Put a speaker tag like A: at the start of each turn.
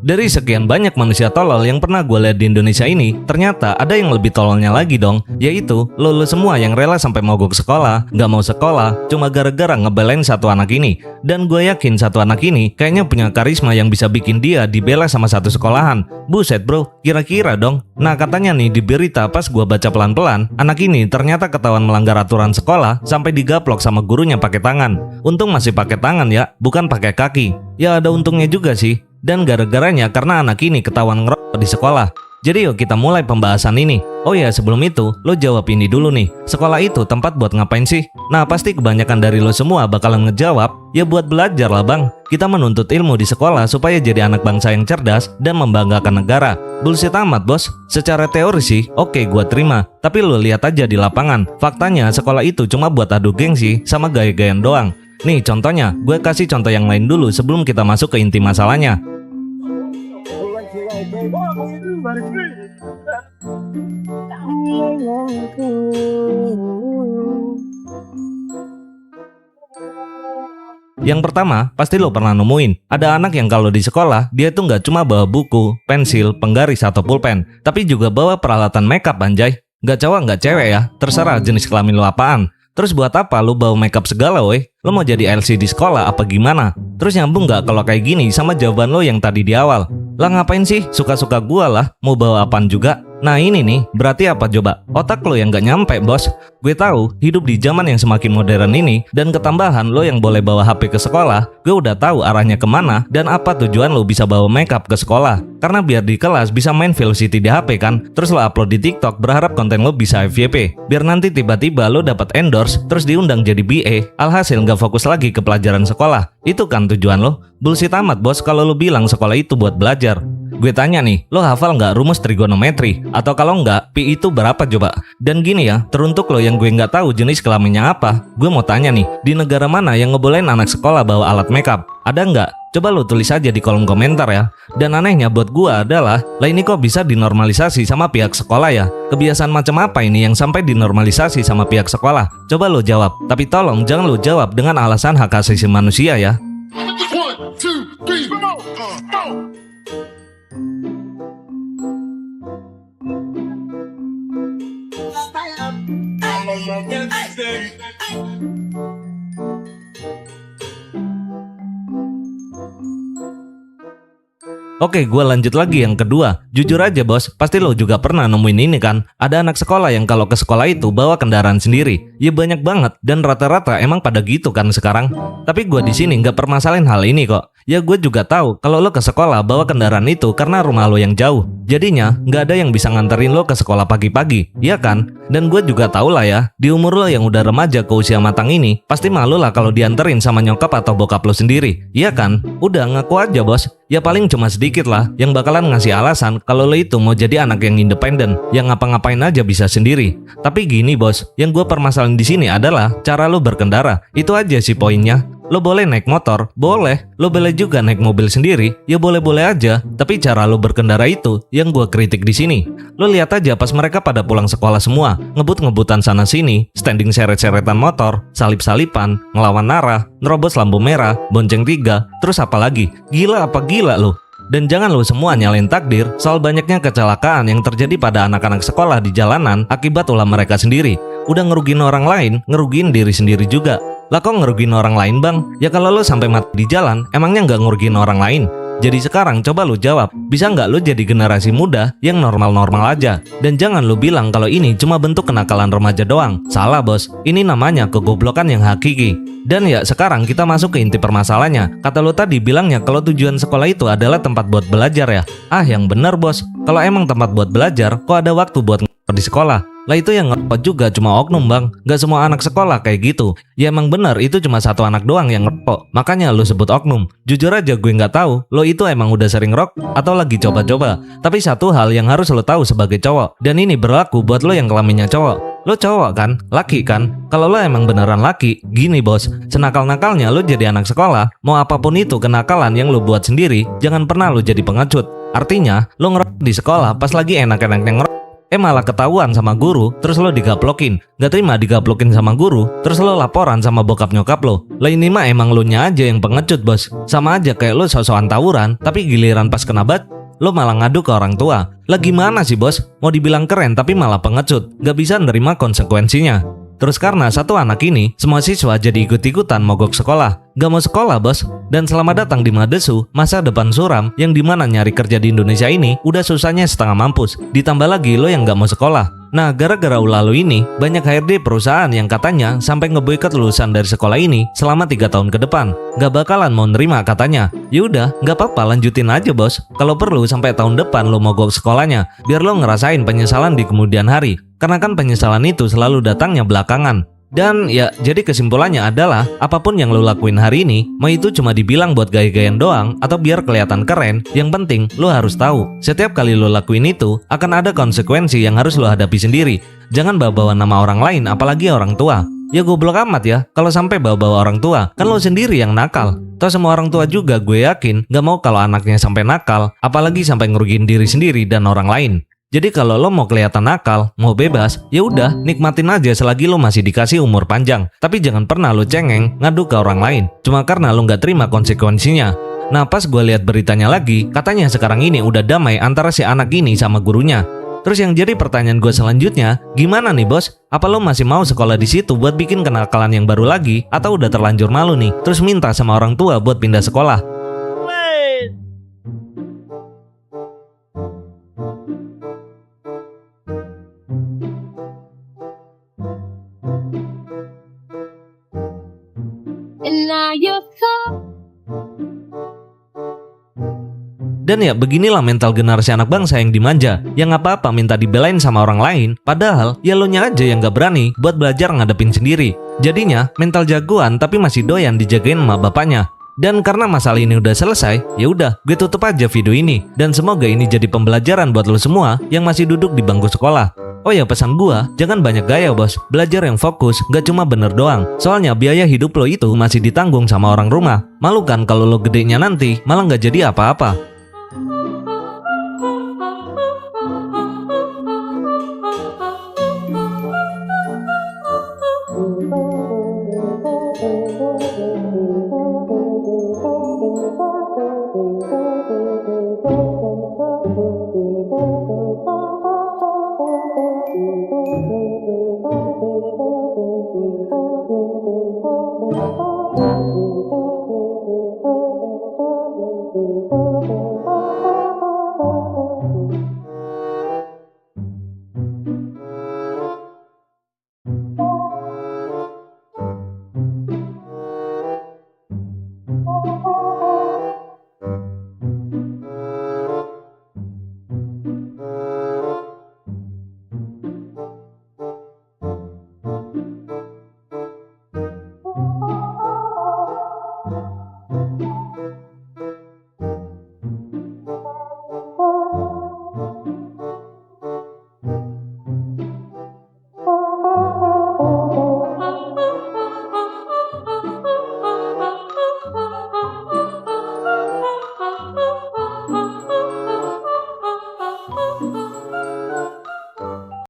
A: Dari sekian banyak manusia tolol yang pernah gue lihat di Indonesia ini, ternyata ada yang lebih tololnya lagi dong, yaitu lo semua yang rela sampai mogok sekolah, gak mau sekolah, cuma gara-gara ngebelain satu anak ini. Dan gue yakin satu anak ini kayaknya punya karisma yang bisa bikin dia dibela sama satu sekolahan. Buset bro, kira-kira dong. Nah katanya nih di berita pas gue baca pelan-pelan, anak ini ternyata ketahuan melanggar aturan sekolah sampai digaplok sama gurunya pakai tangan. Untung masih pakai tangan ya, bukan pakai kaki. Ya ada untungnya juga sih. Dan gara-garanya karena anak ini ketahuan ngerokok di sekolah. Jadi yuk kita mulai pembahasan ini. Oh ya sebelum itu, lo jawab ini dulu nih. Sekolah itu tempat buat ngapain sih? Nah pasti kebanyakan dari lo semua bakalan ngejawab, ya buat belajar lah bang. Kita menuntut ilmu di sekolah supaya jadi anak bangsa yang cerdas dan membanggakan negara. Bullshit amat bos. Secara teori sih, oke gua terima. Tapi lo lihat aja di lapangan. Faktanya sekolah itu cuma buat adu gengsi sama gaya-gayaan doang. Nih contohnya, gue kasih contoh yang lain dulu sebelum kita masuk ke inti masalahnya. Yang pertama, pasti lo pernah nemuin ada anak yang kalau di sekolah dia tuh nggak cuma bawa buku, pensil, penggaris atau pulpen, tapi juga bawa peralatan makeup anjay. Nggak cowok nggak cewek ya, terserah jenis kelamin lo apaan. Terus buat apa lu bawa makeup segala weh? Lo mau jadi LC di sekolah apa gimana? Terus nyambung gak kalau kayak gini sama jawaban lo yang tadi di awal? Lah ngapain sih? Suka-suka gua lah, mau bawa apaan juga? Nah ini nih, berarti apa coba? Otak lo yang gak nyampe bos. Gue tahu, hidup di zaman yang semakin modern ini, dan ketambahan lo yang boleh bawa HP ke sekolah, gue udah tahu arahnya kemana dan apa tujuan lo bisa bawa makeup ke sekolah. Karena biar di kelas bisa main Velocity di HP kan, terus lo upload di TikTok berharap konten lo bisa FYP. Biar nanti tiba-tiba lo dapat endorse, terus diundang jadi BA, alhasil gak fokus lagi ke pelajaran sekolah. Itu kan tujuan lo? Bullshit amat bos kalau lo bilang sekolah itu buat belajar. Gue tanya nih, lo hafal nggak rumus trigonometri? Atau kalau nggak, pi itu berapa coba? Dan gini ya, teruntuk lo yang gue nggak tahu jenis kelaminnya apa, gue mau tanya nih, di negara mana yang ngebolehin anak sekolah bawa alat makeup? Ada nggak? Coba lo tulis aja di kolom komentar ya. Dan anehnya buat gue adalah, lah ini kok bisa dinormalisasi sama pihak sekolah ya? Kebiasaan macam apa ini yang sampai dinormalisasi sama pihak sekolah? Coba lo jawab. Tapi tolong jangan lo jawab dengan alasan hak asasi manusia ya.
B: 1, 2, 3, come on.
A: Oke, gue lanjut lagi yang kedua. Jujur aja bos, pasti lo juga pernah nemuin ini kan? Ada anak sekolah yang kalau ke sekolah itu bawa kendaraan sendiri. Ya banyak banget dan rata-rata emang pada gitu kan sekarang. Tapi gue di sini nggak permasalahin hal ini kok. Ya gue juga tahu kalau lo ke sekolah bawa kendaraan itu karena rumah lo yang jauh. Jadinya nggak ada yang bisa nganterin lo ke sekolah pagi-pagi, ya kan? Dan gue juga tahu lah ya, di umur lo yang udah remaja ke usia matang ini, pasti malu lah kalau dianterin sama nyokap atau bokap lo sendiri, iya kan? Udah ngaku aja bos. Ya paling cuma sedikit lah yang bakalan ngasih alasan kalau lo itu mau jadi anak yang independen, yang ngapa-ngapain aja bisa sendiri. Tapi gini bos, yang gue permasalahin di sini adalah cara lo berkendara. Itu aja sih poinnya. Lo boleh naik motor, boleh. Lo boleh juga naik mobil sendiri, ya boleh-boleh aja. Tapi cara lo berkendara itu yang gue kritik di sini. Lo lihat aja pas mereka pada pulang sekolah semua, ngebut-ngebutan sana sini, standing seret-seretan motor, salip-salipan, ngelawan arah, nerobos lampu merah, bonceng tiga, terus apa lagi? Gila apa gila lo? Dan jangan lo semua nyalain takdir soal banyaknya kecelakaan yang terjadi pada anak-anak sekolah di jalanan akibat ulah mereka sendiri. Udah ngerugiin orang lain, ngerugiin diri sendiri juga. Lah kok ngerugiin orang lain bang? Ya kalau lo sampai mati di jalan, emangnya nggak ngerugiin orang lain? Jadi sekarang coba lo jawab, bisa nggak lo jadi generasi muda yang normal-normal aja? Dan jangan lo bilang kalau ini cuma bentuk kenakalan remaja doang. Salah bos, ini namanya kegoblokan yang hakiki. Dan ya sekarang kita masuk ke inti permasalahannya. Kata lo tadi bilangnya kalau tujuan sekolah itu adalah tempat buat belajar ya? Ah yang bener bos, kalau emang tempat buat belajar, kok ada waktu buat di sekolah? Lah itu yang ngerokok juga cuma oknum bang. Gak semua anak sekolah kayak gitu. Ya emang bener itu cuma satu anak doang yang ngerokok, makanya lo sebut oknum. Jujur aja gue gak tahu lo itu emang udah sering rok atau lagi coba-coba. Tapi satu hal yang harus lo tahu sebagai cowok, dan ini berlaku buat lo yang kelaminnya cowok. Lo cowok kan? Laki kan? Kalau lo emang beneran laki, gini bos, senakal-nakalnya lo jadi anak sekolah, mau apapun itu kenakalan yang lo buat sendiri, jangan pernah lo jadi pengecut. Artinya, lo ngerokok di sekolah pas lagi enak-enaknya ngerokok. malah ketahuan sama guru, terus lo digaplokin. Gak terima digaplokin sama guru, terus lo laporan sama bokap nyokap lo. Lah ini mah emang lo nya aja yang pengecut bos. Sama aja kayak lo sok-sokan tawuran, tapi giliran pas kena lo malah ngadu ke orang tua. Lah gimana sih bos? Mau dibilang keren tapi malah pengecut. Gak bisa nerima konsekuensinya. Terus karena satu anak ini, semua siswa jadi ikut-ikutan mogok sekolah. Gak mau sekolah bos. Dan selamat datang di Madesu, masa depan suram yang dimana nyari kerja di Indonesia ini udah susahnya setengah mampus. Ditambah lagi lo yang gak mau sekolah. Nah, gara-gara ulah lo ini, banyak HRD perusahaan yang katanya sampai ngeboikot lulusan dari sekolah ini selama 3 tahun ke depan. Gak bakalan mau nerima katanya. Yaudah, gak apa-apa lanjutin aja bos. Kalau perlu sampai tahun depan lo mogok sekolahnya, biar lo ngerasain penyesalan di kemudian hari. Karena kan penyesalan itu selalu datangnya belakangan. Dan ya, jadi kesimpulannya adalah apapun yang lo lakuin hari ini, mau itu cuma dibilang buat gaya-gayaan doang atau biar kelihatan keren, yang penting lo harus tahu, setiap kali lo lakuin itu akan ada konsekuensi yang harus lo hadapi sendiri. Jangan bawa-bawa nama orang lain, apalagi orang tua. Ya goblok amat ya, kalau sampai bawa-bawa orang tua, kan lo sendiri yang nakal. Toh semua orang tua juga gue yakin gak mau kalau anaknya sampai nakal, apalagi sampai ngerugiin diri sendiri dan orang lain. Jadi kalau lo mau kelihatan nakal, mau bebas, ya udah nikmatin aja selagi lo masih dikasih umur panjang. Tapi jangan pernah lo cengeng ngadu ke orang lain, cuma karena lo nggak terima konsekuensinya. Nah pas gue lihat beritanya lagi, katanya sekarang ini udah damai antara si anak ini sama gurunya. Terus yang jadi pertanyaan gue selanjutnya, gimana nih bos? Apa lo masih mau sekolah di situ buat bikin kenakalan yang baru lagi? Atau udah terlanjur malu nih, terus minta sama orang tua buat pindah sekolah?
C: And now you're gone.
A: Dan ya beginilah mental generasi anak bangsa yang dimanja, yang apa-apa minta dibelain sama orang lain, padahal ya lo nya aja yang gak berani buat belajar ngadepin sendiri. Jadinya mental jagoan tapi masih doyan dijagain emak bapaknya. Dan karena masalah ini udah selesai, ya udah gue tutup aja video ini. Dan semoga ini jadi pembelajaran buat lo semua yang masih duduk di bangku sekolah. Oh ya pesan gua, jangan banyak gaya bos, belajar yang fokus, gak cuma bener doang. Soalnya biaya hidup lo itu masih ditanggung sama orang rumah. Malu kan kalau lo gedenya nanti malah gak jadi apa-apa.